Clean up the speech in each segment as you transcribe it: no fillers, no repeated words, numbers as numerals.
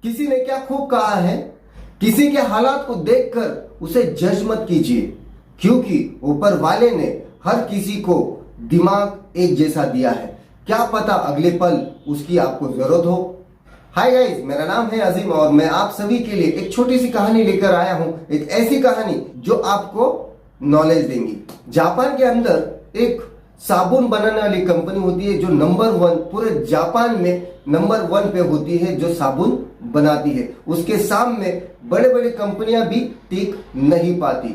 किसी ने क्या खूब कहा है, किसी के हालात को देखकर उसे जज मत कीजिए, क्योंकि ऊपर वाले ने हर किसी को दिमाग एक जैसा दिया है। क्या पता अगले पल उसकी आपको जरूरत हो। हाय गाइस, मेरा नाम है अजीम और मैं आप सभी के लिए एक छोटी सी कहानी लेकर आया हूं। एक ऐसी कहानी जो आपको नॉलेज देंगी। जापान के अंदर एक साबुन बनाने वाली कंपनी होती है जो नंबर 1 पूरे जापान में नंबर 1 पे होती है, जो साबुन बनाती है। उसके सामने बड़े बड़े कंपनियां भी टिक नहीं पाती।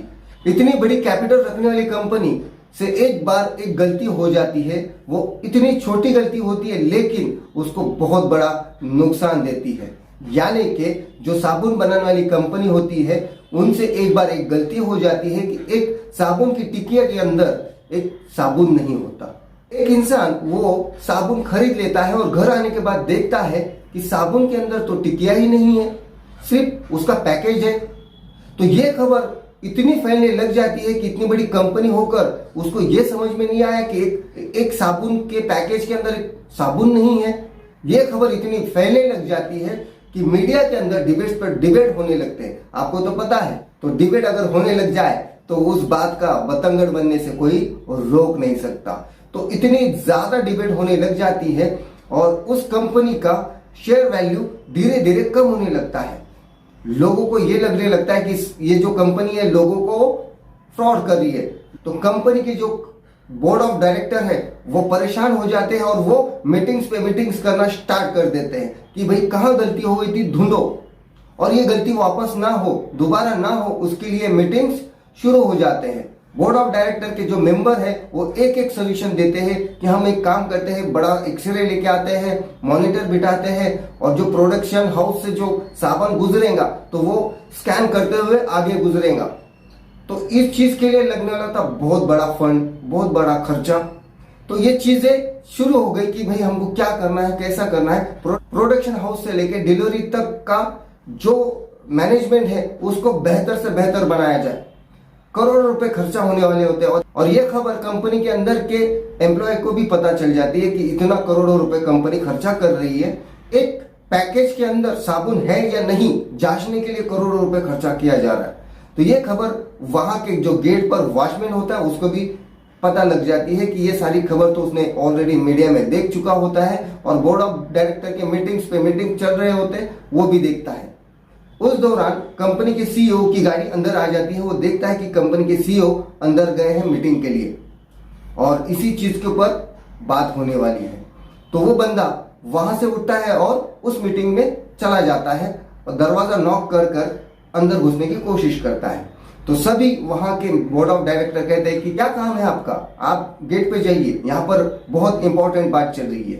इतनी बड़ी कैपिटल रखने वाली कंपनी से एक बार एक गलती हो जाती है। वो इतनी छोटी गलती होती है लेकिन उसको बहुत बड़ा नुकसान देती है। यानी कि जो साबुन बनाने वाली कंपनी होती है उनसे एक बार एक गलती हो जाती है कि एक साबुन की टिकिया के अंदर एक साबुन नहीं होता। एक इंसान वो साबुन खरीद लेता है और घर आने के बाद देखता है कि साबुन के अंदर तो टिकिया ही नहीं है, सिर्फ उसका पैकेज है। तो ये खबर इतनी फैलने लग जाती है कि इतनी बड़ी कंपनी होकर उसको ये समझ में नहीं आया कि एक साबुन के पैकेज के अंदर एक साबुन नहीं है। ये खबर इतनी फैलने लग जाती है कि मीडिया के अंदर डिबेट्स पर डिबेट होने लगते हैं। आपको तो पता है, तो डिबेट अगर होने लग जाए तो उस बात का बतंगड़ बनने से कोई रोक नहीं सकता। तो इतनी ज्यादा डिबेट होने लग जाती है और उस कंपनी का शेयर वैल्यू धीरे धीरे कम होने लगता है। लोगों को यह लगने लगता है कि ये जो कंपनी है लोगों को फ्रॉड कर रही है। तो कंपनी के जो बोर्ड ऑफ डायरेक्टर है वो परेशान हो जाते हैं और वो मीटिंग्स पे मीटिंग्स करना स्टार्ट कर देते हैं कि भाई कहां गलती हो गई थी ढूंढो, और ये गलती वापस ना हो, दोबारा ना हो, उसके लिए मीटिंग्स शुरू हो जाते हैं। बोर्ड ऑफ डायरेक्टर के जो मेंबर है वो एक एक सोल्यूशन देते हैं कि हम एक काम करते हैं, बड़ा एक्सरे लेके आते हैं, मॉनिटर बिठाते हैं और जो प्रोडक्शन हाउस से जो साबुन गुजरेगा तो वो स्कैन करते हुए आगे गुजरेगा। तो इस चीज के लिए लगने वाला था बहुत बड़ा फंड, बहुत बड़ा खर्चा। तो ये चीजें शुरू हो गई कि भाई हमको क्या करना है, कैसा करना है। प्रोडक्शन हाउस से लेके डिलीवरी तक का जो मैनेजमेंट है उसको बेहतर से बेहतर बनाया जाए। करोड़ों रुपए खर्चा होने वाले होते हैं और यह खबर कंपनी के अंदर के एम्प्लॉय को भी पता चल जाती है कि इतना करोड़ों रुपए कंपनी खर्चा कर रही है। एक पैकेज के अंदर साबुन है या नहीं जांचने के लिए करोड़ों रुपए खर्चा किया जा रहा है। तो यह खबर वहां के जो गेट पर वॉचमैन होता है उसको भी पता लग जाती है कि ये सारी खबर तो उसने ऑलरेडी मीडिया में देख चुका होता है और बोर्ड ऑफ डायरेक्टर के मीटिंग्स पे मीटिंग चल रहे होते हैं वो भी देखता है। उस दौरान कंपनी के सीईओ की गाड़ी अंदर आ जाती है। वो देखता है कि कंपनी के सीईओ अंदर गए हैं मीटिंग के लिए और इसी चीज के ऊपर बात होने वाली है। तो वो बंदा वहां से उठता है और उस मीटिंग में चला जाता है और दरवाजा नॉक कर कर अंदर घुसने की कोशिश करता है। तो सभी वहां के बोर्ड ऑफ डायरेक्टर कहते हैं कि क्या काम है आपका, आप गेट पे जाइए, यहाँ पर बहुत इंपॉर्टेंट बात चल रही है।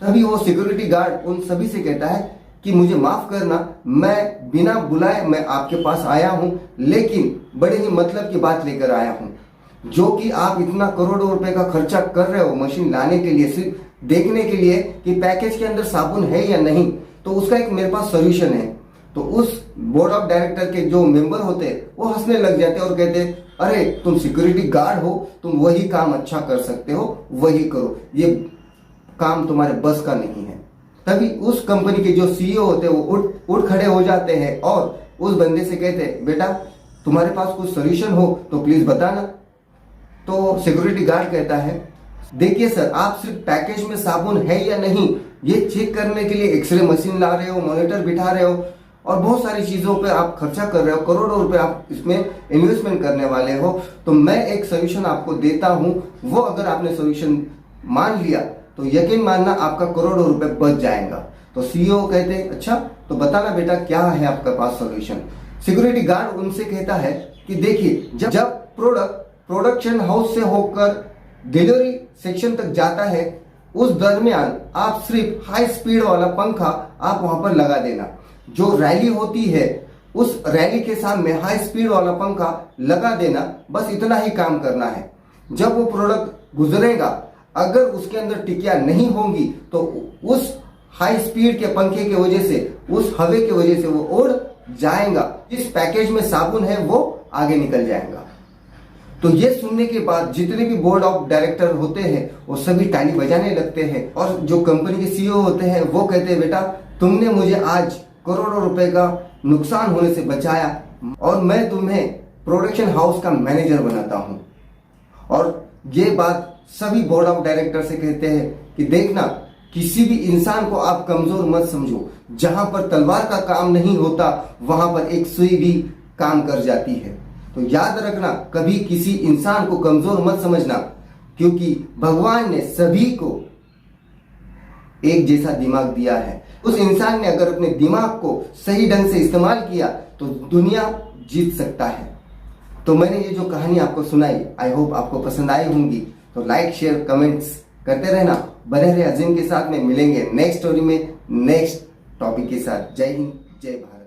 तभी वो सिक्योरिटी गार्ड उन सभी से कहता है कि मुझे माफ करना, मैं बिना बुलाए मैं आपके पास आया हूं, लेकिन बड़े ही मतलब की बात लेकर आया हूं। जो कि आप इतना करोड़ों रुपए का खर्चा कर रहे हो मशीन लाने के लिए, सिर्फ देखने के लिए कि पैकेज के अंदर साबुन है या नहीं, तो उसका एक मेरे पास सोल्यूशन है। तो उस बोर्ड ऑफ डायरेक्टर के जो मेंबर होते हैं वो हंसने लग जाते हैं और कहते हैं, अरे तुम सिक्योरिटी गार्ड हो, तुम वही काम अच्छा कर सकते हो, वही करो, ये काम तुम्हारे बस का नहीं है। तभी उस कंपनी के जो सीईओ होते हैं वो उठ खड़े हो जाते हैं और उस बंदे से कहते हैं, बेटा तुम्हारे पास कुछ सोल्यूशन हो तो प्लीज बताना। तो सिक्योरिटी गार्ड कहता है, देखिए सर, आप सिर्फ पैकेज में साबुन है या नहीं ये चेक करने के लिए एक्सरे मशीन ला रहे हो, मॉनिटर बिठा रहे हो और बहुत सारी चीजों पे आप खर्चा कर रहे हो, करोड़ों रुपए आप इसमें इन्वेस्टमेंट करने वाले हो। तो मैं एक सोल्यूशन आपको देता हूं, वो अगर आपने सोल्यूशन मान लिया तो यकीन मानना आपका करोड़ों रुपए बच जाएगा। तो सीईओ कहते हैं, अच्छा तो बताना बेटा क्या है आपके पास सॉल्यूशन। सिक्योरिटी गार्ड उनसे कहता है कि देखिए, जब प्रोडक्शन हाउस से होकर डिलीवरी सेक्शन तक जाता है उस दरमियान आप सिर्फ हाई स्पीड वाला पंखा आप वहां पर लगा देना। जो रैली होती है उस रैली के सामने हाई स्पीड वाला पंखा लगा देना, बस इतना ही काम करना है। जब वो प्रोडक्ट गुजरेगा अगर उसके अंदर टिकिया नहीं होंगी तो उस हाई स्पीड के पंखे की वजह से, उस हवा की वजह से वो उड़ जाएगा। जिस पैकेज में साबुन है वो आगे निकल जाएगा। तो ये सुनने के बाद जितने भी बोर्ड ऑफ डायरेक्टर होते हैं वो सभी ताली बजाने लगते हैं और जो कंपनी के सीईओ होते हैं वो कहते हैं, बेटा तुमने मुझे आज करोड़ों रुपए का नुकसान होने से बचाया और मैं तुम्हें प्रोडक्शन हाउस का मैनेजर बनाता हूं। और ये बात सभी बोर्ड ऑफ डायरेक्टर से कहते हैं कि देखना, किसी भी इंसान को आप कमजोर मत समझो। जहां पर तलवार का काम नहीं होता वहां पर एक सुई भी काम कर जाती है। तो याद रखना, कभी किसी इंसान को कमजोर मत समझना, क्योंकि भगवान ने सभी को एक जैसा दिमाग दिया है। उस इंसान ने अगर अपने दिमाग को सही ढंग से इस्तेमाल किया तो दुनिया जीत सकता है। तो मैंने ये जो कहानी आपको सुनाई, आई होप आपको पसंद आई होंगी। तो लाइक शेयर कमेंट्स करते रहना। बने रहे अजीम के साथ में। मिलेंगे नेक्स्ट स्टोरी में नेक्स्ट टॉपिक के साथ। जय हिंद, जय भारत।